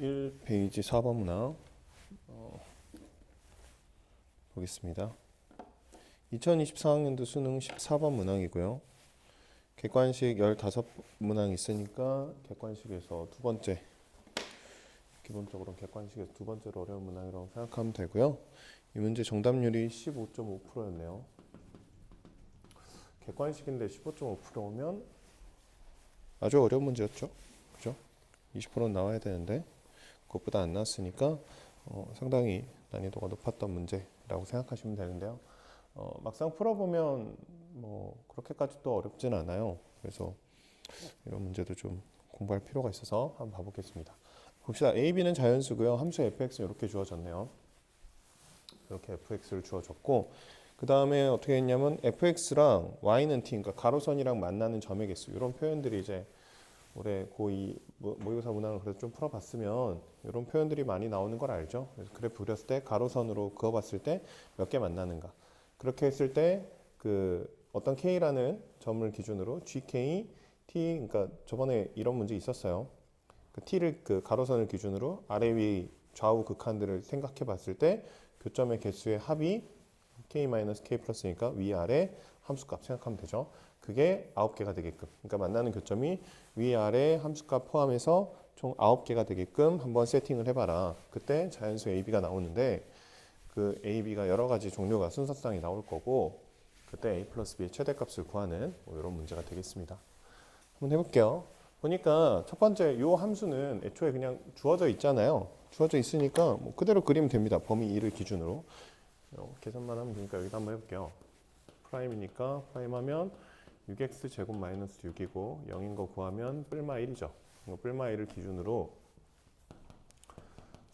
1페이지 4번 문항 보겠습니다. 2024학년도 수능 14번 문항이고요. 객관식 15문항 있으니까 객관식에서 두 번째, 기본적으로 객관식에서 두 번째로 어려운 문항이라고 생각하면 되고요. 이 문제 정답률이 15.5%였네요. 객관식인데 15.5%면 아주 어려운 문제였죠. 그죠? 20%는 나와야 되는데 그것보다 안 나왔으니까 상당히 난이도가 높았던 문제라고 생각하시면 되는데요. 막상 풀어보면 뭐 그렇게까지 또 어렵진 않아요. 그래서 이런 문제도 좀 공부할 필요가 있어서 한번 봐보겠습니다. 봅시다. A, B는 자연수고요. 함수 fx는 이렇게 주어졌네요. 이렇게 fx를 주어졌고 그 다음에 어떻게 했냐면 fx랑 y는 t, 그러니까 가로선이랑 만나는 점의 개수, 이런 표현들이 이제 올해 고2 모의고사 문항을 그래도 좀 풀어봤으면 이런 표현들이 많이 나오는 걸 알죠. 그래서 그래프 그렸을 때 가로선으로 그어봤을 때 몇 개 만나는가. 그렇게 했을 때 그 어떤 k라는 점을 기준으로 gk, t, 그러니까 저번에 이런 문제 있었어요. 그 t를 그 가로선을 기준으로 아래 위 좌우 극한들을 생각해 봤을 때 교점의 개수의 합이 k-k 플러스니까 위아래 함수값 생각하면 되죠. 그게 9개가 되게끔, 그러니까 만나는 교점이 위아래 함수값 포함해서 총 9개가 되게끔 한번 세팅을 해봐라. 그때 자연수 AB가 나오는데 그 AB가 여러 가지 종류가 순서상이 나올 거고 그때 A 플러스 B의 최대값을 구하는 뭐 이런 문제가 되겠습니다. 한번 해볼게요. 보니까 첫 번째 요 함수는 애초에 그냥 주어져 있잖아요. 주어져 있으니까 뭐 그대로 그리면 됩니다. 범위 2를 기준으로. 계산만 하면 되니까 여기다 한번 해볼게요. 프라임이니까 프라임 하면 6x 제곱 마이너스 6이고 0인 거 구하면 뿔마 1이죠. 뿔마 1을 기준으로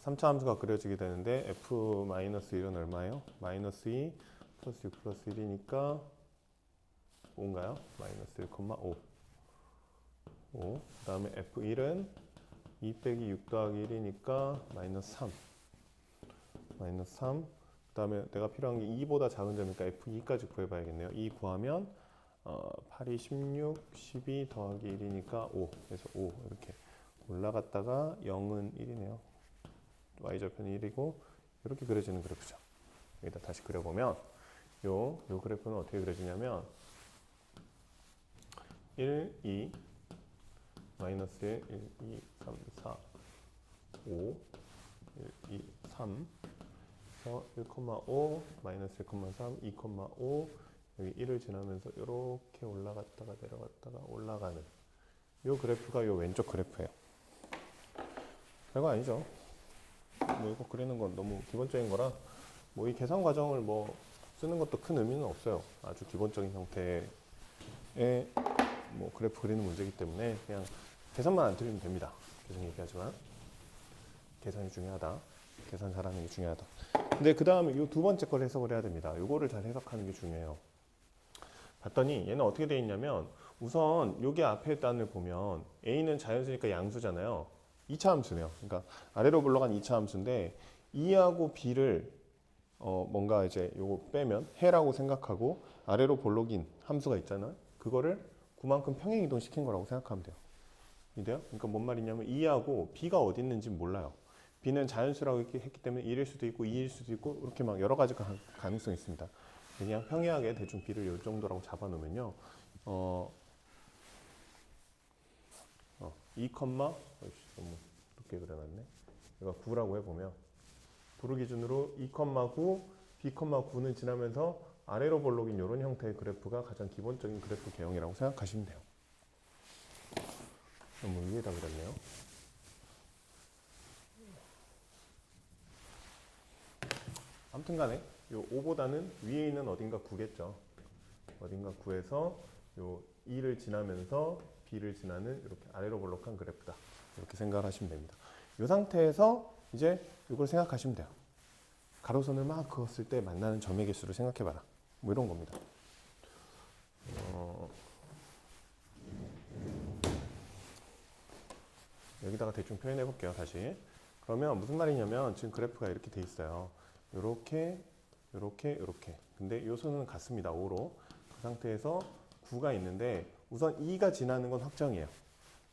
3차 함수가 그려지게 되는데 f-1은 얼마예요? 마이너스 2 플러스 6 플러스 1이니까 5인가요? 마이너스 1,5. 그 다음에 f1은 2 빼기 6 더하기 1이니까 마이너스 3. 마이너스 3. 그 다음에 내가 필요한 게 2보다 작은 점이니까 f2까지 구해봐야겠네요. 2 구하면 8이 16, 12 더하기 1이니까 5. 그래서 5 이렇게 올라갔다가 0은 1이네요. y절편이 1이고 이렇게 그려지는 그래프죠. 여기다 다시 그려보면 요 그래프는 어떻게 그려지냐면 1, 2, 마이너스 1, 1, 2, 3, 4, 5, 1, 2, 3 1,5 마이너스 1,3 2,5 여기 1을 지나면서 이렇게 올라갔다가 내려갔다가 올라가는 요 그래프가 요 왼쪽 그래프예요. 별거 아니죠. 뭐 이거 그리는 건 너무 기본적인 거라 뭐 이 계산 과정을 뭐 쓰는 것도 큰 의미는 없어요. 아주 기본적인 형태의 뭐 그래프 그리는 문제이기 때문에 그냥 계산만 안 틀리면 됩니다. 계속 얘기하지만 계산이 중요하다. 계산 잘하는 게 중요하다. 근데 그 다음에 이 두 번째 걸 해석을 해야 됩니다. 요거를 잘 해석하는 게 중요해요. 봤더니 얘는 어떻게 돼 있냐면 우선 여기 앞에 단을 보면 A는 자연수니까 양수잖아요. 2차 함수네요. 그러니까 아래로 올라간 2차 함수인데 E하고 B를 뭔가 이제 요거 빼면 해라고 생각하고 아래로 볼록인 함수가 있잖아요. 그거를 그만큼 평행 이동시킨 거라고 생각하면 돼요. 이래요? 그러니까 뭔 말이냐면 E하고 B가 어디 있는지 몰라요. B는 자연수라고 했기 때문에 1일 수도 있고 2일 수도 있고 이렇게 막 여러 가지 가능성이 있습니다. 그냥 평이하게 대충 B를 이 정도라고 잡아놓으면요. 2, 너무 높게 그려놨네. 얘가 9라고 해보면 9를 기준으로 2,9, B,9는 지나면서 아래로 볼록인 이런 형태의 그래프가 가장 기본적인 그래프 개형이라고 생각하시면 돼요. 너무 위에다 그렸네요. 아무튼 간에 요 5보다는 위에 있는 어딘가 9겠죠. 어딘가 9에서 요 2를 지나면서 B를 지나는 이렇게 아래로 볼록한 그래프다. 이렇게 생각을 하시면 됩니다. 이 상태에서 이제 이걸 생각하시면 돼요. 가로선을 막 그었을 때 만나는 점의 개수를 생각해봐라. 뭐 이런 겁니다. 여기다가 대충 표현해 볼게요. 다시. 그러면 무슨 말이냐면 지금 그래프가 이렇게 돼 있어요. 요렇게 요렇게 요렇게. 근데 요 선은 같습니다. 5로. 그 상태에서 9가 있는데 우선 2가 지나는 건 확정이에요.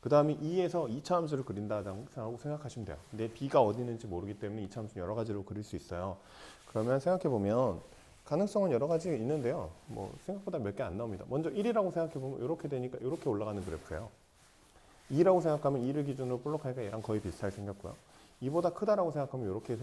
그 다음에 2에서 2차 함수를 그린다고 생각하시면 돼요. 근데 b가 어디 있는지 모르기 때문에 2차 함수는 여러 가지로 그릴 수 있어요. 그러면 생각해보면 가능성은 여러 가지 있는데요. 뭐 생각보다 몇 개 안 나옵니다. 먼저 1이라고 생각해보면 이렇게 되니까 이렇게 올라가는 그래프예요. 2라고 생각하면 2를 기준으로 볼록하니까 얘랑 거의 비슷하게 생겼고요. 2보다 크다라고 생각하면 이렇게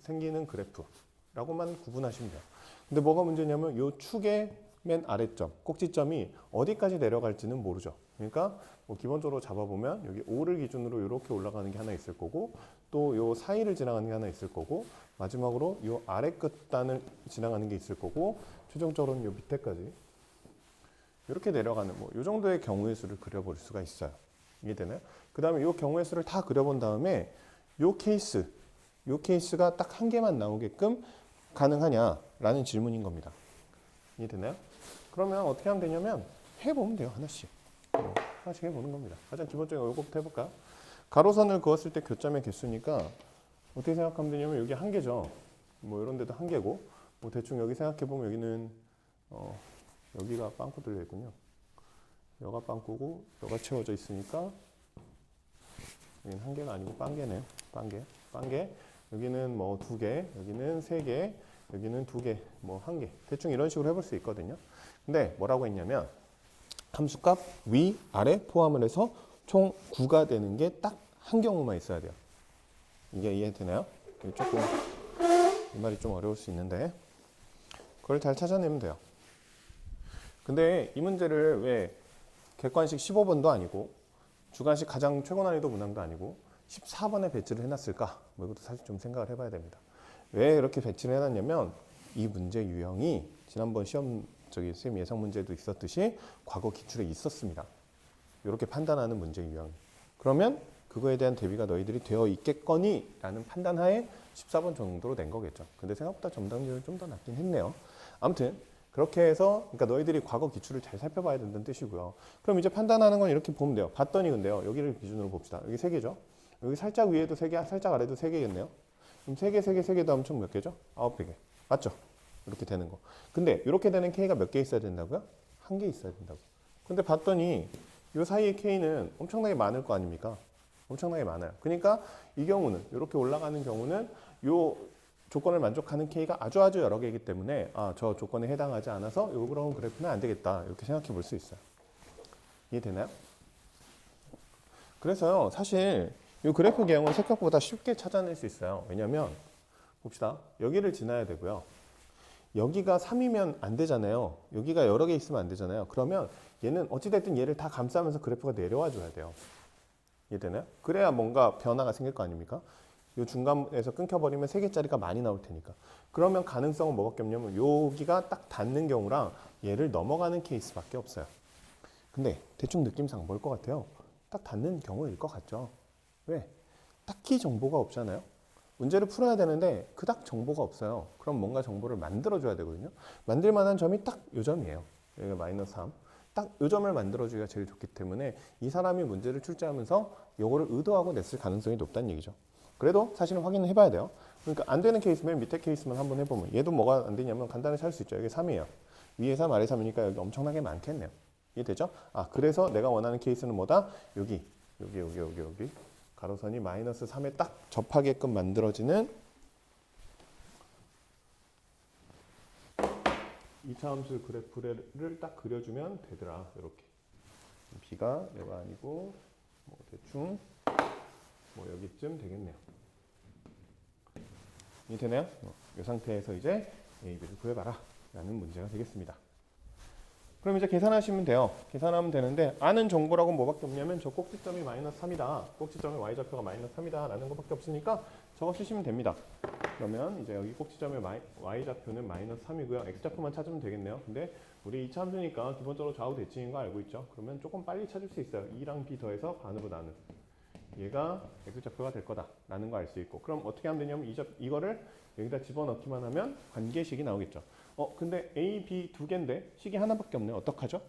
생기는 그래프라고만 구분하시면 돼요. 근데 뭐가 문제냐면 이 축의 맨 아래점, 꼭지점이 어디까지 내려갈지는 모르죠. 그러니까 뭐 기본적으로 잡아보면 여기 5를 기준으로 이렇게 올라가는 게 하나 있을 거고 또 요 사이를 지나가는 게 하나 있을 거고 마지막으로 요 아래 끝단을 지나가는 게 있을 거고 최종적으로는 요 밑에까지 이렇게 내려가는 뭐 요 정도의 경우의 수를 그려볼 수가 있어요. 이해되나요? 그 다음에 요 경우의 수를 다 그려본 다음에 요 케이스가 딱 한 개만 나오게끔 가능하냐라는 질문인 겁니다. 이해되나요? 그러면 어떻게 하면 되냐면 해보면 돼요. 하나씩. 하나씩 해보는 겁니다. 가장 기본적인 이거부터 해볼까요? 가로선을 그었을 때 교점의 개수니까 어떻게 생각하면 되냐면 여기 한 개죠. 뭐 이런 데도 한 개고 뭐 대충 여기 생각해보면 여기는 여기가 빵꾸 뚫려 있군요. 여가 빵꾸고 여가 채워져 있으니까 여기는 한 개가 아니고 빵개네요. 빵개. 여기는 뭐 두 개, 여기는 세 개, 여기는 두 개, 뭐 한 개. 대충 이런 식으로 해볼 수 있거든요. 근데 뭐라고 했냐면 함수값 위, 아래 포함을 해서 총 9가 되는 게 딱 한 경우만 있어야 돼요. 이게 이해되나요? 조금 이 말이 좀 어려울 수 있는데 그걸 잘 찾아내면 돼요. 근데 이 문제를 왜 객관식 15번도 아니고 주관식 가장 최고 난이도 문항도 아니고 14번에 배치를 해놨을까? 뭐 이것도 사실 좀 생각을 해봐야 됩니다. 왜 이렇게 배치를 해놨냐면 이 문제 유형이 지난번 시험 쌤 예상 문제도 있었듯이 과거 기출에 있었습니다. 이렇게 판단하는 문제 유형. 그러면 그거에 대한 대비가 너희들이 되어 있겠거니 라는 판단하에 14번 정도로 낸 거겠죠. 근데 생각보다 점당률은 좀 더 낮긴 했네요. 아무튼 그렇게 해서 그러니까 너희들이 과거 기출을 잘 살펴봐야 된다는 뜻이고요. 그럼 이제 판단하는 건 이렇게 보면 돼요. 봤더니 근데요. 여기를 기준으로 봅시다. 여기 3개죠. 여기 살짝 위에도 3개, 살짝 아래도 3개겠네요. 그럼 3개, 3개, 3개 다음 총 몇 개죠? 9개. 맞죠? 이렇게 되는 거. 근데 이렇게 되는 K가 몇 개 있어야 된다고요? 1개 있어야 된다고. 근데 봤더니 이 사이의 K는 엄청나게 많을 거 아닙니까? 엄청나게 많아요. 그러니까 이 경우는 이렇게 올라가는 경우는 이 조건을 만족하는 K가 아주 여러 개이기 때문에 저 조건에 해당하지 않아서 그런 그래프는 안 되겠다. 이렇게 생각해 볼 수 있어요. 이해되나요? 그래서요. 사실 이 그래프 개형은 생각보다 쉽게 찾아낼 수 있어요. 왜냐면 봅시다. 여기를 지나야 되고요. 여기가 3이면 안 되잖아요. 여기가 여러 개 있으면 안 되잖아요. 그러면 얘는 어찌됐든 얘를 다 감싸면서 그래프가 내려와 줘야 돼요. 이해되나요? 그래야 뭔가 변화가 생길 거 아닙니까? 이 중간에서 끊겨버리면 3개짜리가 많이 나올 테니까. 그러면 가능성은 뭐밖에 없냐면 여기가 딱 닿는 경우랑 얘를 넘어가는 케이스밖에 없어요. 근데 대충 느낌상 뭘 것 같아요? 딱 닿는 경우일 것 같죠? 왜? 딱히 정보가 없잖아요. 문제를 풀어야 되는데 그닥 정보가 없어요. 그럼 뭔가 정보를 만들어줘야 되거든요. 만들 만한 점이 딱 이 점이에요. 여기가 마이너스 3. 딱 이 점을 만들어주기가 제일 좋기 때문에 이 사람이 문제를 출제하면서 이거를 의도하고 냈을 가능성이 높다는 얘기죠. 그래도 사실은 확인을 해봐야 돼요. 그러니까 안 되는 케이스면 밑에 케이스만 한번 해보면 얘도 뭐가 안 되냐면 간단히 찾을 수 있죠. 여기 3이에요. 위에 3, 아래 3이니까 여기 엄청나게 많겠네요. 이해되죠? 그래서 내가 원하는 케이스는 뭐다? 여기. 가로선이 마이너스 3에 딱 접하게끔 만들어지는 2차 함수 그래프를 딱 그려주면 되더라. 이렇게. B가 내가 아니고 뭐 대충 뭐 여기쯤 되겠네요. 이해되나요? 이 상태에서 이제 A, B를 구해봐라 라는 문제가 되겠습니다. 그럼 이제 계산하시면 돼요. 계산하면 되는데 아는 정보라고 뭐밖에 없냐면 저 꼭지점이 마이너스 3이다. 꼭지점의 y좌표가 마이너스 3이다 라는 것밖에 없으니까 저거 쓰시면 됩니다. 그러면 이제 여기 꼭지점의 y좌표는 마이너스 3이고요. x좌표만 찾으면 되겠네요. 근데 우리 2차 함수니까 기본적으로 좌우 대칭인 거 알고 있죠. 그러면 조금 빨리 찾을 수 있어요. 2랑 b 더해서 반으로 나눈. 얘가 x좌표가 될 거다 라는 거 알 수 있고 그럼 어떻게 하면 되냐면 이거를 여기다 집어넣기만 하면 관계식이 나오겠죠. 근데 A, B 두 개인데 식이 하나밖에 없네요. 어떡하죠?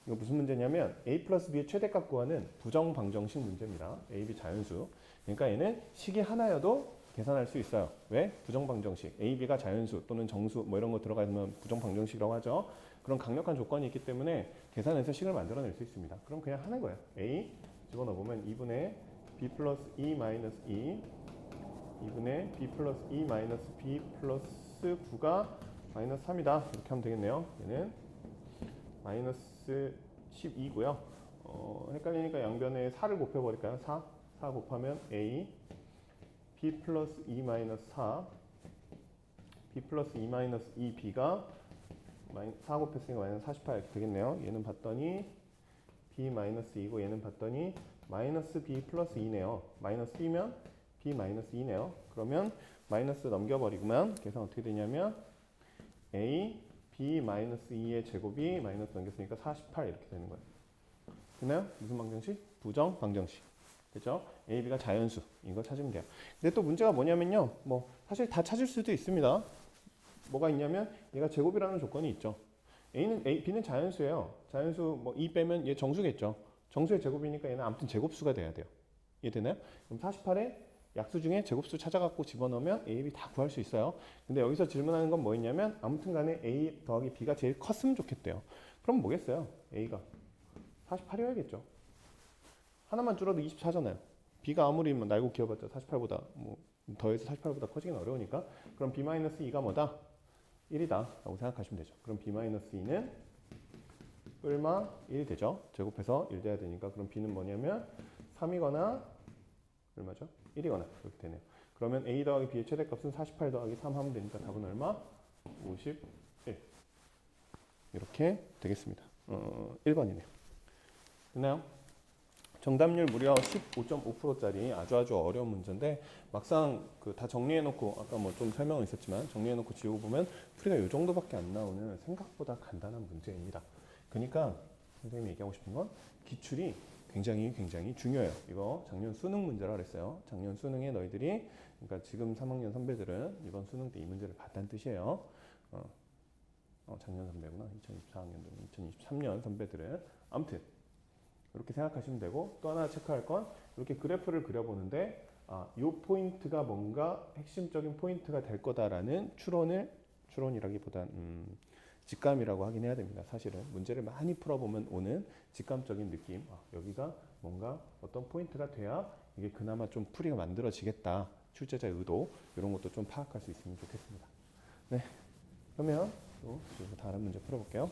이거 무슨 문제냐면 A 플러스 B의 최대값 구하는 부정방정식 문제입니다. A, B 자연수. 그러니까 얘는 식이 하나여도 계산할 수 있어요. 왜? 부정방정식. A, B가 자연수 또는 정수 뭐 이런 거 들어가 있으면 부정방정식이라고 하죠. 그런 강력한 조건이 있기 때문에 계산해서 식을 만들어낼 수 있습니다. 그럼 그냥 하는 거예요. A 집어넣으면 2분의 B 플러스 E 마이너스 2 2분의 B 플러스 E 마이너스 B 플러스 9가 마이너스 3이다. 이렇게 하면 되겠네요. 얘는 마이너스 12고요. 헷갈리니까 양변에 4를 곱해버릴까요? 4 곱하면 A B 플러스 2 마이너스 4 B 플러스 2 마이너스 2B가 4 곱했으니까 마이너스 48 이렇게 되겠네요. 얘는 봤더니 B 마이너스 2고 얘는 봤더니 마이너스 B 플러스 2네요. 마이너스 B면 B 마이너스 2네요. 그러면 마이너스 넘겨버리면 계산 어떻게 되냐면 A B 마이너스 2의 제곱이 마이너스 넘겼으니까 48 이렇게 되는 거예요. 됐나요? 무슨 방정식? 부정 방정식. 그죠? A, B가 자연수. 이거 찾으면 돼요. 근데 또 문제가 뭐냐면요. 뭐 사실 다 찾을 수도 있습니다. 뭐가 있냐면 얘가 제곱이라는 조건이 있죠. B는 자연수예요. 자연수 뭐 2 빼면 얘 정수겠죠. 정수의 제곱이니까 얘는 아무튼 제곱수가 돼야 돼요. 이해되나요? 그럼 48에 약수 중에 제곱수 찾아갖고 집어넣으면 A, B 다 구할 수 있어요. 근데 여기서 질문하는 건 뭐였냐면 아무튼 간에 A 더하기 B가 제일 컸으면 좋겠대요. 그럼 뭐겠어요? A가 48이어야겠죠. 하나만 줄어도 24잖아요. B가 아무리 날고 기어봤자 48보다 뭐 더해서 48보다 커지긴 어려우니까 그럼 B-2가 뭐다? 1이다 라고 생각하시면 되죠. 그럼 B-2는 얼마? 1이 되죠. 제곱해서 1 돼야 되니까 그럼 B는 뭐냐면 3이거나 얼마죠? 1이거나 이렇게 되네요. 그러면 A 더하기 B의 최대값은 48 더하기 3 하면 되니까 답은 얼마? 51 이렇게 되겠습니다. 1번이네요. 됐나요? 정답률 무려 15.5%짜리 아주 어려운 문제인데 막상 다 정리해놓고 아까 뭐 좀 설명은 있었지만 정리해놓고 지우고 보면 풀이가 이 정도밖에 안 나오는 생각보다 간단한 문제입니다. 그러니까 선생님이 얘기하고 싶은 건 기출이 굉장히 중요해요. 이거 작년 수능 문제라 그랬어요. 작년 수능에 너희들이 그러니까 지금 3학년 선배들은 이번 수능 때 이 문제를 봤다는 뜻이에요. 작년 선배구나. 2024학년도 2023년 선배들은 아무튼 이렇게 생각하시면 되고 또 하나 체크할 건 이렇게 그래프를 그려보는데 이 포인트가 뭔가 핵심적인 포인트가 될 거다라는 추론이라기보단 직감이라고 하긴 해야 됩니다. 사실은 문제를 많이 풀어보면 오는 직감적인 느낌 여기가 뭔가 어떤 포인트가 돼야 이게 그나마 좀 풀이가 만들어지겠다. 출제자의 의도 이런 것도 좀 파악할 수 있으면 좋겠습니다. 네, 그러면 또 다른 문제 풀어볼게요.